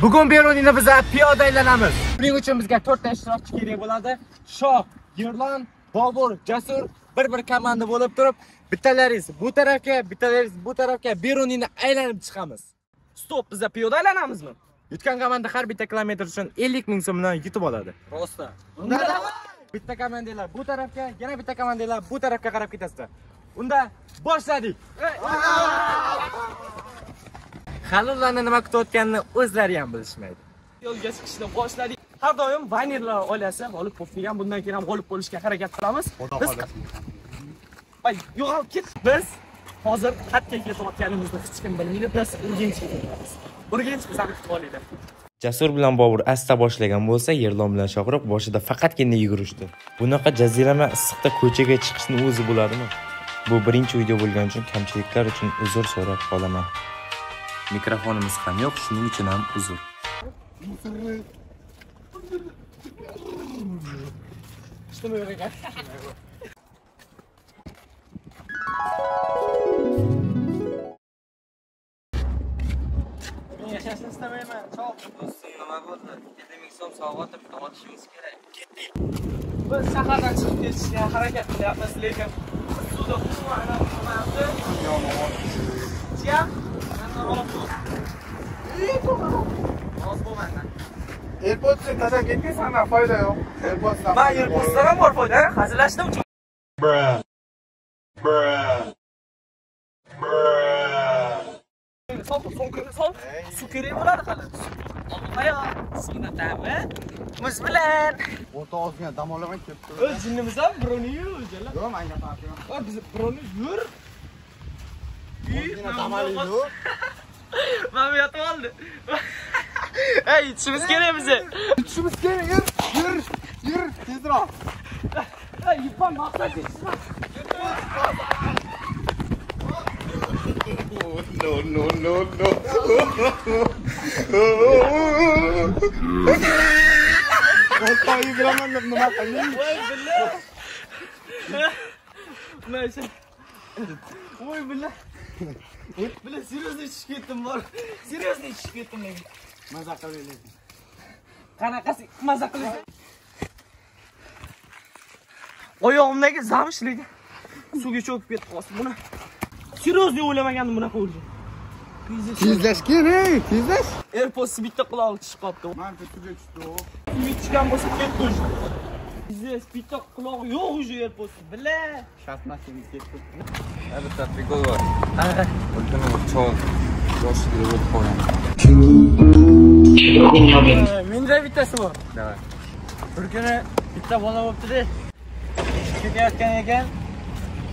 Bugun Beruniyni biz piyoda aylanamiz. Buning uchun bizga 4 ta ishtirokchi kerak bo'ladi. Shoh, Yerlon, Bobur, Jasur bir komanda bo'lib turib, bittalaringiz bu tarafga, bittalaringiz bu tarafga Beruniyni aylanib chiqamiz. Stop, biz piyoda aylanamizmi? Yutgan komanda har bitta kilometr uchun 50 ming so'mdan yutib oladi. Rosta. Unda bitta komandalar bu tarafga, yana bitta komandalar bu tarafga qarab ketasizlar. Unda boshladik. Hali ularni nima kutayotganini o'zlari ham bilishmaydi. Yo'lga chiqishni boshladik. Har doim vanerlar oilasi g'olib bo'lib, bundan keyin ham g'olib bo'lishga harakat qilamiz. Biz yo'qolib ket. Biz hozir qatga ketayotganimizni hech kim bilmaydi. Biz Urganchga ketamiz. Urganch bizni kutib oladi. Jasur bilan Bobur asta boshlagan bo'lsa, Yerlon bilan Shohruh boshida faqatgina yugurishdi. Bunaqa jazirama issiqda ko'chaga chiqishni o'zi bo'ladimi? Bu birinchi video bo'lgani uchun kamchiliklar uchun uzr so'rab qolaman. Mikrofonimiz ham yo'q, shuning uchun ham uzr. Что мы говорим? Yashashni istamayman. Cho'q. Do'stim nima bo'ldi? 7000 so'm sovg'a olib olishimiz kerak. Ketdik. Biz shahardan chiqib ketishga harakat qilyapmiz, lekin suvda quvaylar qilmayapti. Jiyan, AirPods'ni tashlab ketmaysanmi? Foyda yo'q. AirPods'dan. men AirPods'dan ham bor foyda, hazillashdim. Sol, suv kerak bo'ladi hali. Olmaya, suvni ta'mi. Muz bilan. O'rta ozgina dam olaman ketdi. O'z jinnimiz ham birovni o'jalar. Yo'q, menga farqi yo'q. Biz birovni yur. Ozgina dam olaylik. Mana yotib oldi. Ey, yutishimiz kerak bizni. Yutishimiz kerak. Yur, tezroq. Ey, yutma, maqsad yetishma. No. O'rtoqi bilaman deb nima qilding? Voy billah. Naysa. Voy billah. Billah, seriyozli tushib ketdim bor. Seriyozli tushib ketdim men. Maza qilaylik. Qanaqasi maza qilaylik. Oyog'imdagi zamishlik suvga cho'kib ketdi hozir. Buni seriyozli o'ylamagandim bunaqa bo'ldi. Tezlash kerak, tezlash. AirPods bitta qulog'i tushib qoldi. Men bittaga tushdi. Tushgan bo'lsa ketdi уже. Biznes bitta qulog'i yo'q уже AirPods. Billa. Shartnashimiz ketdi. Bitta prikol bor. O'zini cho'q boshida o'tib qolgan. Menda bittasi bor. Davay. Bir kuni bitta bola bo'libdi-da. Ketayotgan ekan,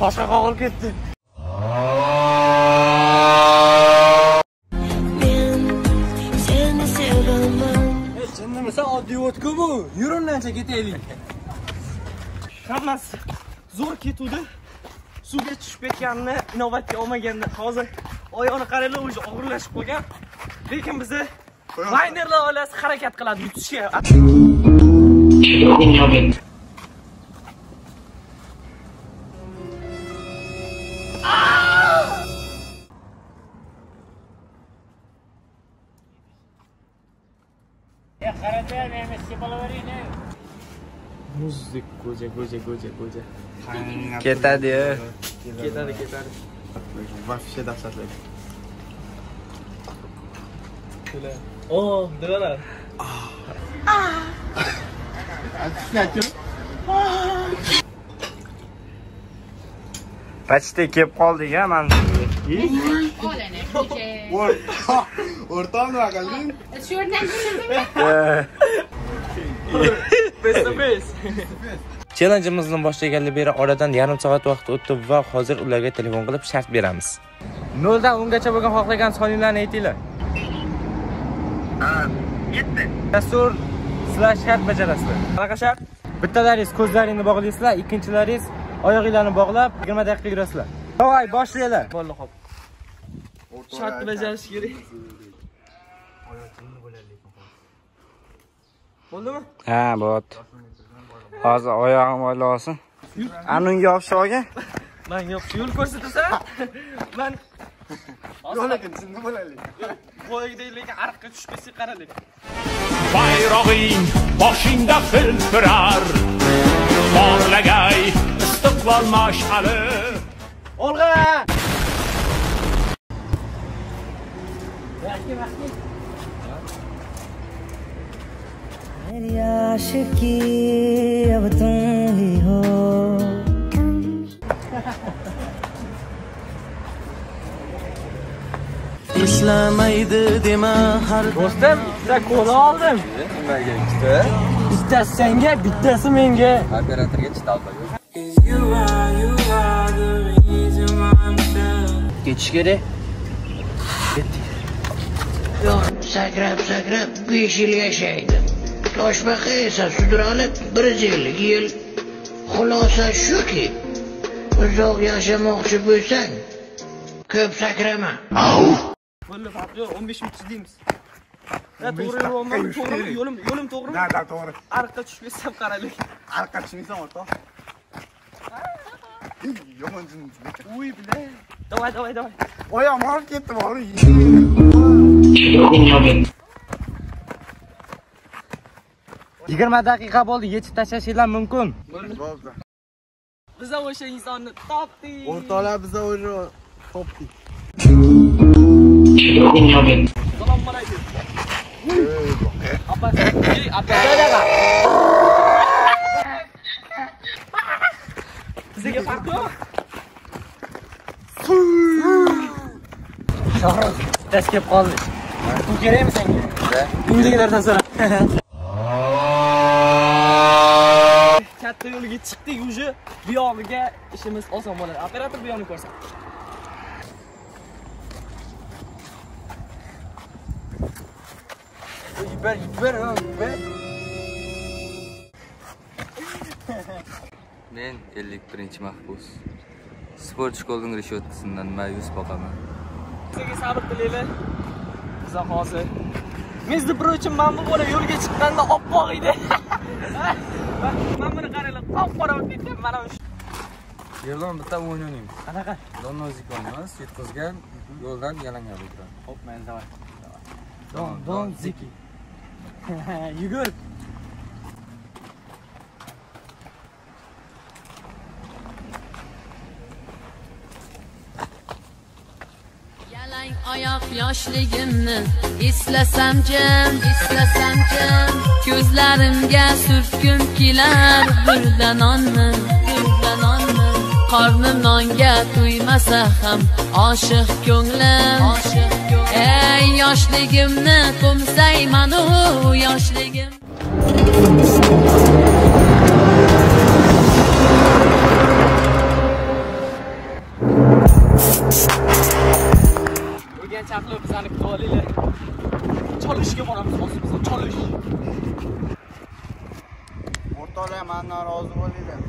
boshqa qog'il ketdi. Jinnimisa oddiy o'tku bu. Yurundancha ketaylik. Hammasi zo'r ketuvdi. Suvga tushib ketganini inobatga olmaganda hozir oyog'ini qaranglar, o'zi og'irlashib qolgan. Lekin bizni laynerlar oilasi harakat qiladi yutishga. Muzdek go'ja. Ketadi. Ketadi. Вообще dahshatli. Oh, dilalar. Почти kelib qoldik-a mana. O'rtoq nima qilding? Face to face. Challenge'imizni boshlagandan beri oradan yarim soat vaqt o'tdi va hozir ularga telefon qilib shart beramiz. 0 dan 10 gacha bo'lgan xohlagan soninglarni aytinglar. 7. Jasur /shart bajarasizlar. Qanaqa shart? Bittalaringiz ko'zlaringni bog'laysizlar, ikkinchilaringiz oyoqlaringizni bog'lab 20 daqiqa yurasizlar. Davay, boshlaylar. Bo'ldi, xo'p. Shartni bajarish kerak. Bo'ldimi? Ha, bo't. Hozir oyog'im olsin. Anunga yopish olgan. Men yo'q, yo'l ko'rsatasan. Men Yo'q lekin nima bo'laylik? Qo'ygidek lekin ariqqa tushib ketsak qaralik. Bayrog'ing boshingda hilpirar, porlagay istiqlol mash'ali. Olg'a! मेरी आशिकी अब तुम ही हो İşlemaydı deme har Do'stim, size kola oldim. Nimaga ikkita? Bittasi senga, bittasi menga. Operatorga chitaldi. Ketish kerak. Sakrab sakrab 5 yil yashaydi. Toshbaqa esa sudralib 150 yil. Xulosa shuki, uzoq yashamoqchi bo'lsang, ko'p sakrama. Bo'ldi, farqi yo'q, 15 minut deymiz. Ya to'g'ri yo'lmi? To'g'rimi? Yo'lim to'g'rimi? Da, to'g'ri. Ariqqa tushib ketsam qaralik. Ariqqa tushmaysan, o'rtoq. Yomon jin. Uy, bile. Davay. Oyog'im olib ketdi, bori. Yigirma daqiqa bo'ldi, yechib tashlashinglar mumkin. Bo'ldi. Biz o'sha insonni topdik. O'rtoqlar biza o'sha topdik. Salom alaykum. Apa? Bizga farqi yo'q. Shohroz, bittasi kelib qoldi. Bu kerakmi senga? Bunday narsa so'ra. Katta yo'lga chiqdik, уже bu yog'iga ishimiz oson bo'ladi. Operator bu yoqni ko'rsat. Yubber. Men 51-mahbus. Sport shkolining rishotkasidan ma'yus boqaman. Sizga sabr tilaylar. Biz hozir. Между прочим, men bu bola yo'lga chiqqanda oppoq edi. Men buni qaranglar, qop-qora bo'lib ketgan mana shu. Yerdan bitta o'yin o'ynaymiz. Qanaqa? Donozik o'ynaymiz, yetkazgan yo'ldan yalangan o'tiradi. Hop, men davay. Don ziki. Yugur. Yalang oyoq yoshligimni eslasam jim ko'zlarimga surtgim kelar birdan onni qornim nonga to'ymasa ham oshiq ko'nglim ey yoshligimni qo'msayman u yoshligim Chaqlab bizani qolinglar. Cholishga boramiz, o'zimiz cholish. O'rtoqlar, mendan rozi bo'linglar.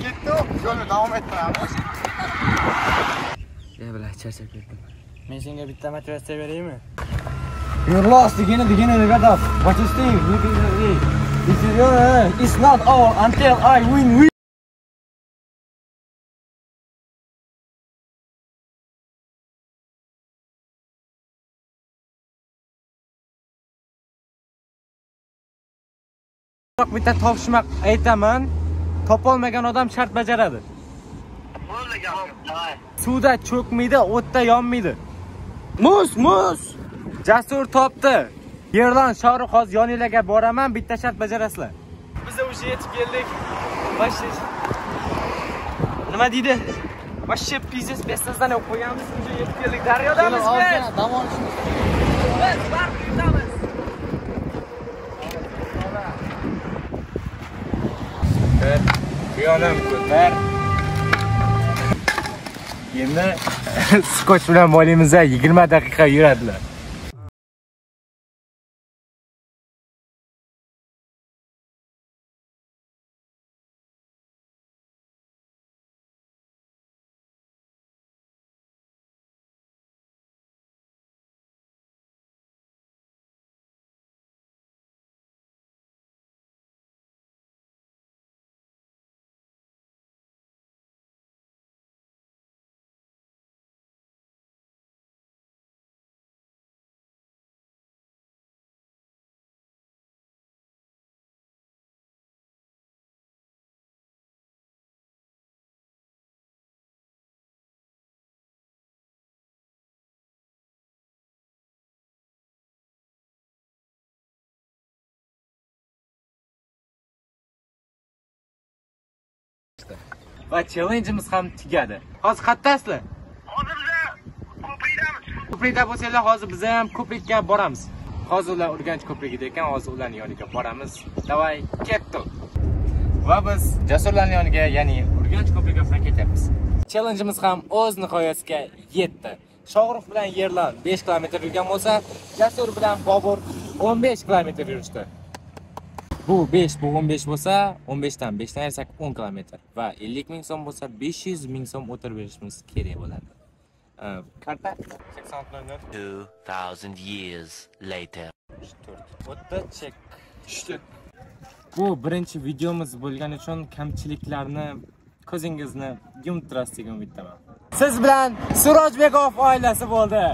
Ketdi, yo'lni davom ettiramiz. Bilan charchab ketdim. Men senga bitta motivatsiya beraymi? You're lost again and again, rебята. What you think? Look at this. It's not all until I win. Bitta topishmoq aytaman. Topolmagan odam shart bajaradi. Bo'ldi, gap. Suvda cho'kmaydi, o'tda yonmaydi. Muz. Jasur topdi. Yerlan Shohrux hozir yoninglarga boraman, bitta shart bajarasizlar. Biz o'sha yetib keldik. Başlayız. Nima deydi? Вообще pizes bestazdan o'qib qo'yganmiz, o'sha yetib keldik. Daryodamiz biz. Dam olishimiz. Biz barq yutamiz. Yo'lim ko'tar. Endi skotch bilan bolimizda 20 daqiqa yuradilar. chiqdi. Va challengeimiz ham tugadi. Hozir qayerdasizlar? Hozir biz ko'prikdamiz. Ko'prikda bo'lsanglar, hozir biz ham ko'prikka boramiz. Hozir ular Urganch ko'prigida ekan, hozir ularning yoniga boramiz. Davay, ketdik. Va biz Jasurlarning yoniga, ya'ni Urganch ko'prigiga ketyapmiz. Challengeimiz ham o'z nihoyasiga yetdi. Sho'g'ruq bilan Yerlan 5 kilometr yurgan bo'lsa, Jasur bilan Bobur 15 kilometr yurishdi. Bu 5, bu 15 bo'lsa, 15 dan 5 dan ayirsak 10 kilometr va 50 ming so'm bo'lsa 500 ming so'm o'tirib berishimiz kerak bo'ladi. Karta 2000 years later. O'tda chek. Tushdi. Bu birinchi videomiz bo'lgani uchun kamchiliklarni ko'zingizni yumtirasiz degan umiddaman. Siz bilan Surojbekov oilasi bo'ldi.